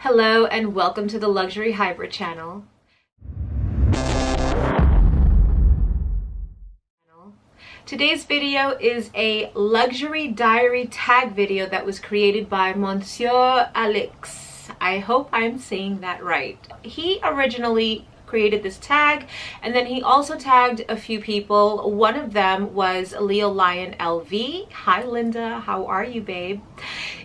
Hello and welcome to the Luxury Hybrid channel. Today's video is a luxury diary tag video that was created by Monsieur Alex. I hope I'm saying that right. He originally created this tag, and then he also tagged a few people. One of them was Leo Lion LV. Hi Linda, how are you, babe?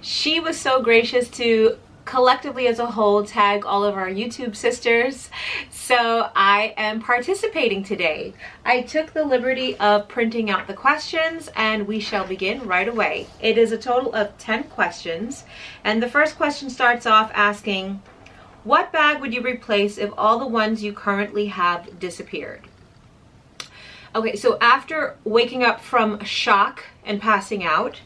She was so gracious to collectively as a whole tag all of our YouTube sisters, so I am participating today. I took the liberty of printing out the questions and we shall begin right away. It is a total of 10 questions, and the first question starts off asking, what bag would you replace if all the ones you currently have disappeared? Okay, so after waking up from shock and passing out,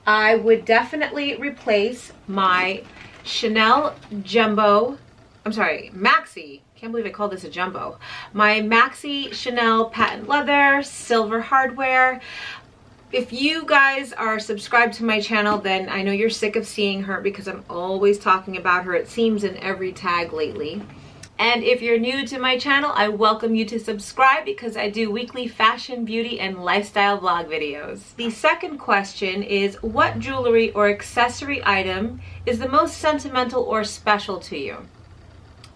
I would definitely replace my Chanel Jumbo, Maxi, can't believe I called this a jumbo. My Maxi Chanel patent leather, silver hardware. If you guys are subscribed to my channel, then I know you're sick of seeing her because I'm always talking about her, it seems, in every tag lately. And if you're new to my channel, I welcome you to subscribe because I do weekly fashion, beauty, and lifestyle vlog videos. The second question is, what jewelry or accessory item is the most sentimental or special to you?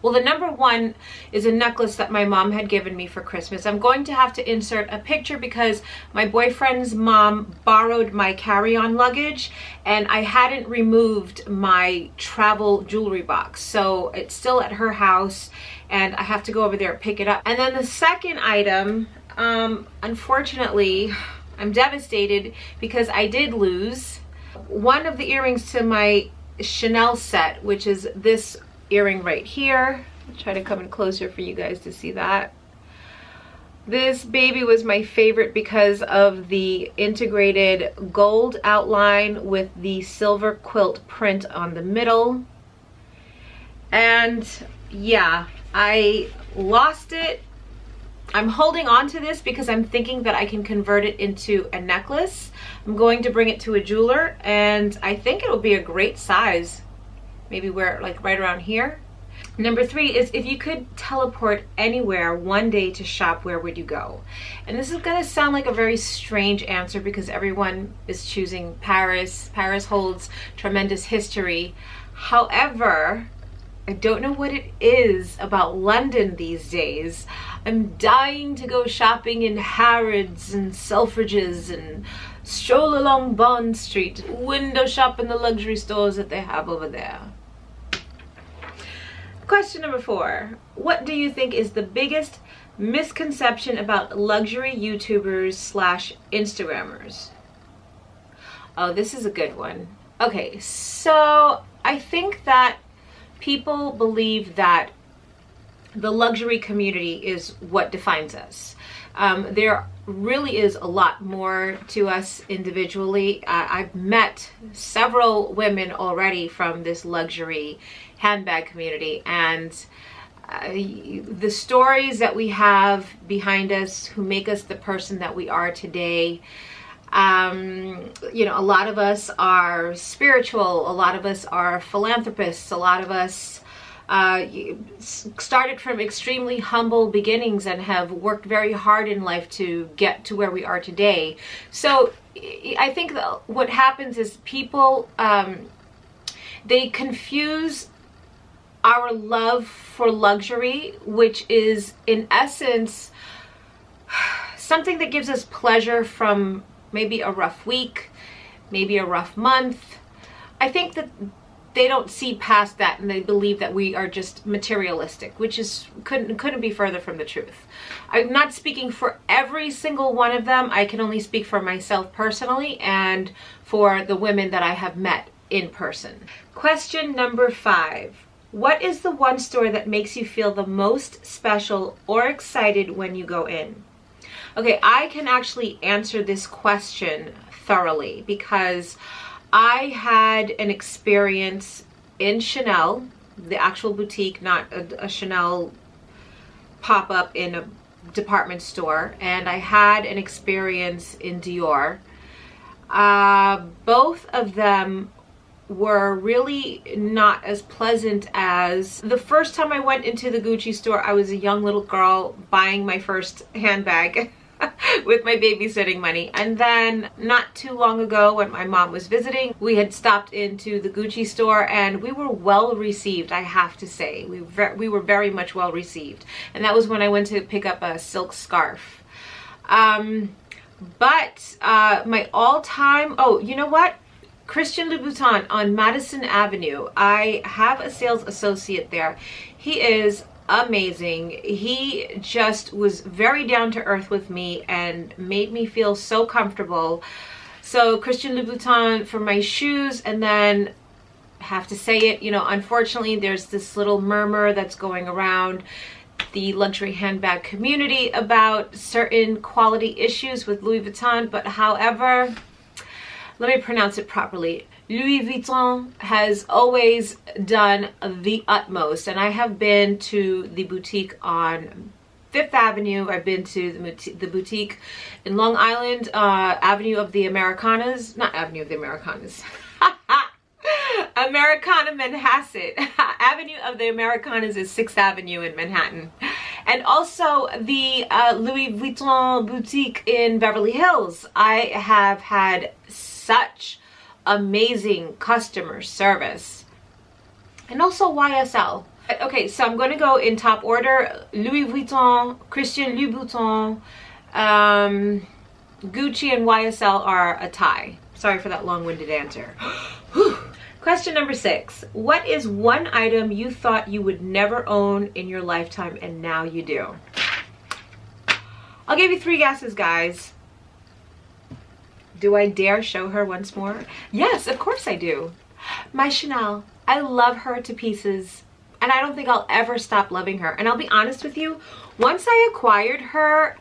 Well, the number one is a necklace that my mom had given me for Christmas. I'm going to have to insert a picture because my boyfriend's mom borrowed my carry-on luggage and I hadn't removed my travel jewelry box. So it's still at her house and I have to go over there and pick it up. And then the second item, unfortunately, I'm devastated because I did lose one of the earrings to my Chanel set, which is this earring right here. I'll try to come in closer for you guys to see that. This baby was my favorite because of the integrated gold outline with the silver quilt print on the middle. And yeah, I lost it. I'm holding on to this because I'm thinking that I can convert it into a necklace. I'm going to bring it to a jeweler and I think it'll be a great size. Maybe wear it like right around here. Number 3 is, if you could teleport anywhere one day to shop, where would you go? And this is gonna sound like a very strange answer because everyone is choosing Paris. Paris holds tremendous history. However, I don't know what it is about London these days. I'm dying to go shopping in Harrods and Selfridges and stroll along Bond Street, window shop in the luxury stores that they have over there. Question number 4. What do you think is the biggest misconception about luxury YouTubers / Instagrammers? Oh, this is a good one. Okay, so I think that people believe that the luxury community is what defines us. There really is a lot more to us individually. I've met several women already from this luxury handbag community, and the stories that we have behind us who make us the person that we are today. You know, a lot of us are spiritual, a lot of us are philanthropists, a lot of us started from extremely humble beginnings and have worked very hard in life to get to where we are today. So I think that what happens is people, they confuse our love for luxury, which is in essence something that gives us pleasure from maybe a rough week, maybe a rough month. I think that they don't see past that and they believe that we are just materialistic, which is couldn't be further from the truth. I'm not speaking for every single one of them. I can only speak for myself personally and for the women that I have met in person. Question number 5. What is the one store that makes you feel the most special or excited when you go in? Okay, I can actually answer this question thoroughly because I had an experience in Chanel, the actual boutique, not a Chanel pop-up in a department store, and I had an experience in Dior. Both of them were really not as pleasant as the first time I went into the Gucci store. I was a young little girl buying my first handbag with my babysitting money, and then not too long ago when my mom was visiting, we had stopped into the Gucci store and we were well received. I have to say, we were very much well received, and that was when I went to pick up a silk scarf. But my all-time, oh, you know what? Christian Louboutin on Madison Avenue. I have a sales associate there. He is amazing. He just was very down to earth with me and made me feel so comfortable. So Christian Louboutin for my shoes, and then have to say it, you know, unfortunately there's this little murmur that's going around the luxury handbag community about certain quality issues with Louis Vuitton, but however, let me pronounce it properly. Louis Vuitton has always done the utmost, and I have been to the boutique on Fifth Avenue. I've been to the boutique in Long Island, Avenue of the Americanas, not Avenue of the Americanas, Americana Manhasset. Avenue of the Americanas is 6th Avenue in Manhattan. And also the Louis Vuitton boutique in Beverly Hills. I have had such amazing customer service. And also YSL. Okay, so I'm going to go in top order. Louis Vuitton, Christian Louboutin, Gucci, and YSL are a tie. Sorry for that long-winded answer. Question number 6. What is one item you thought you would never own in your lifetime and now you do? I'll give you 3 guesses, guys. Do I dare show her once more? Yes, of course I do. My Chanel. I love her to pieces, and I don't think I'll ever stop loving her. And I'll be honest with you, once I acquired her,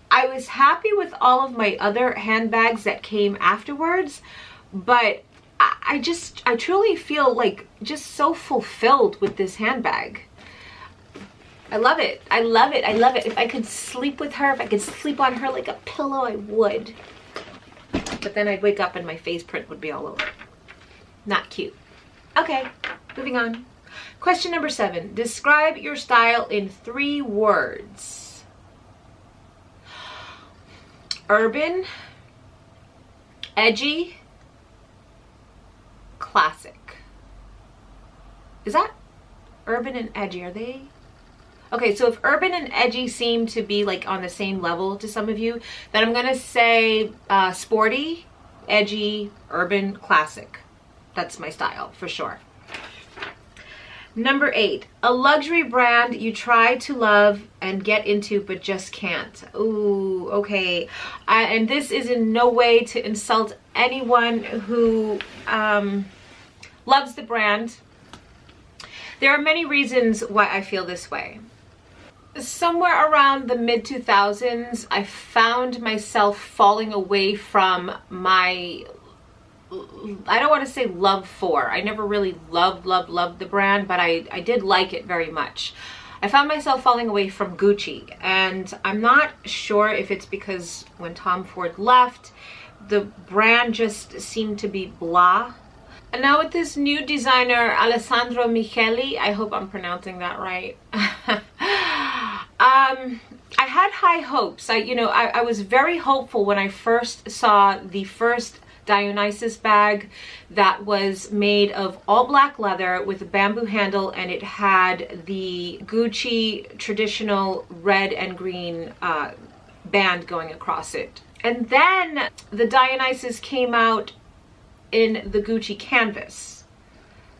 I was happy with all of my other handbags that came afterwards, but I truly feel like just so fulfilled with this handbag. I love it. I love it. I love it. If I could sleep with her, if I could sleep on her like a pillow, I would. But then I'd wake up and my face print would be all over. Not cute. Okay, moving on. Question number 7. Describe your style in 3 words. Urban, edgy, classic. Is that urban and edgy? Are they? Okay, so if urban and edgy seem to be like on the same level to some of you, then I'm gonna say sporty, edgy, urban, classic. That's my style for sure. Number 8, a luxury brand you try to love and get into but just can't. Ooh, okay. And this is in no way to insult anyone who loves the brand. There are many reasons why I feel this way. Somewhere around the mid-2000s, I found myself falling away from my, I don't want to say love for. I never really loved the brand, but I did like it very much. I found myself falling away from Gucci, and I'm not sure if it's because when Tom Ford left, the brand just seemed to be blah. And now with this new designer, Alessandro Michele, I hope I'm pronouncing that right. I had high hopes. I was very hopeful when I first saw the first Dionysus bag that was made of all black leather with a bamboo handle, and it had the Gucci traditional red and green band going across it. And then the Dionysus came out in the Gucci canvas.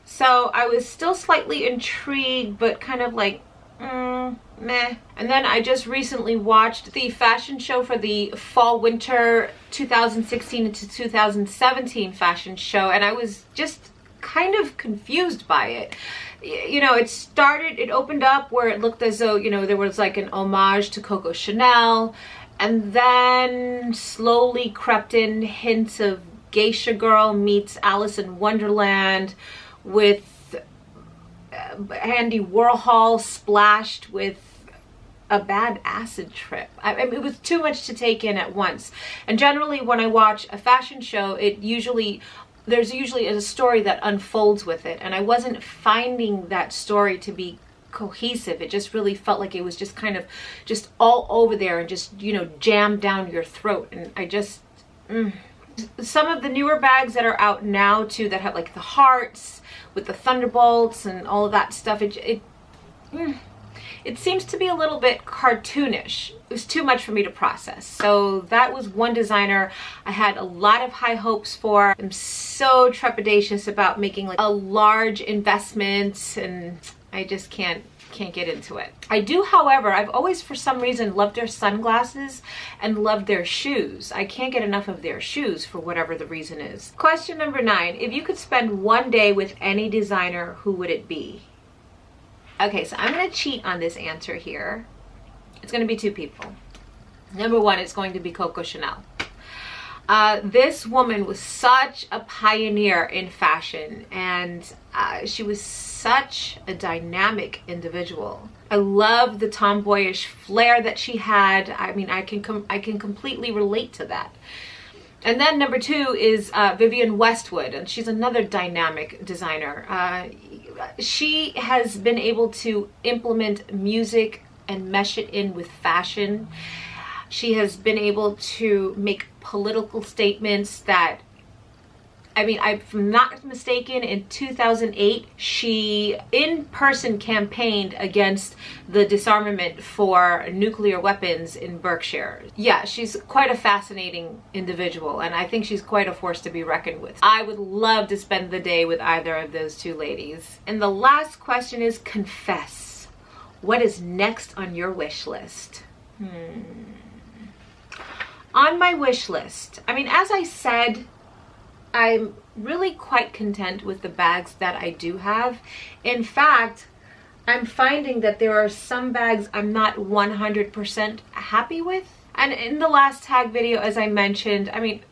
So I was still slightly intrigued, but kind of like, meh. And then I just recently watched the fashion show for the fall-winter 2016 to 2017 fashion show, and I was just kind of confused by it. You know, it opened up where it looked as though, you know, there was like an homage to Coco Chanel, and then slowly crept in hints of Geisha Girl meets Alice in Wonderland with Andy Warhol splashed with a bad acid trip. I mean, it was too much to take in at once. And generally when I watch a fashion show, there's usually a story that unfolds with it, and I wasn't finding that story to be cohesive. It just really felt like it was just kind of just all over there and just, you know, jammed down your throat. And I just some of the newer bags that are out now too, that have like the hearts with the thunderbolts and all of that stuff, it seems to be a little bit cartoonish. It was too much for me to process. So that was one designer I had a lot of high hopes for. I'm so trepidatious about making like a large investment, and I just can't get into it. I do, however, I've always for some reason loved their sunglasses and loved their shoes. I can't get enough of their shoes for whatever the reason is. Question number 9. If you could spend one day with any designer, who would it be? Okay, so I'm going to cheat on this answer here. It's going to be 2 people. Number 1, it's going to be Coco Chanel. This woman was such a pioneer in fashion, and she was such a dynamic individual. I love the tomboyish flair that she had. I mean, I can completely relate to that. And then number 2 is Vivienne Westwood, and she's another dynamic designer. She has been able to implement music and mesh it in with fashion. She has been able to make political statements that, I mean, if I'm not mistaken, in 2008, she in person campaigned against the disarmament for nuclear weapons in Berkshire. Yeah, she's quite a fascinating individual, and I think she's quite a force to be reckoned with. I would love to spend the day with either of those 2 ladies. And the last question is, confess. What is next on your wish list? On my wish list, I mean, as I said, I'm really quite content with the bags that I do have. In fact, I'm finding that there are some bags I'm not 100% happy with. And in the last tag video, as I mentioned, I mean,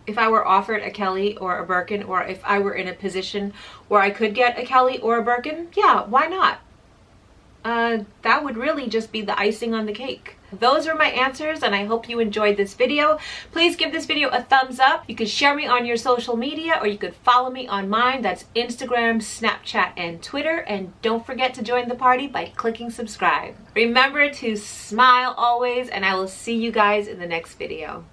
if I were offered a Kelly or a Birkin, or if I were in a position where I could get a Kelly or a Birkin, yeah, why not? That would really just be the icing on the cake. Those are my answers, and I hope you enjoyed this video. Please give this video a thumbs up. You can share me on your social media, or you could follow me on mine. That's Instagram, Snapchat, and Twitter. And don't forget to join the party by clicking subscribe. Remember to smile always, and I will see you guys in the next video.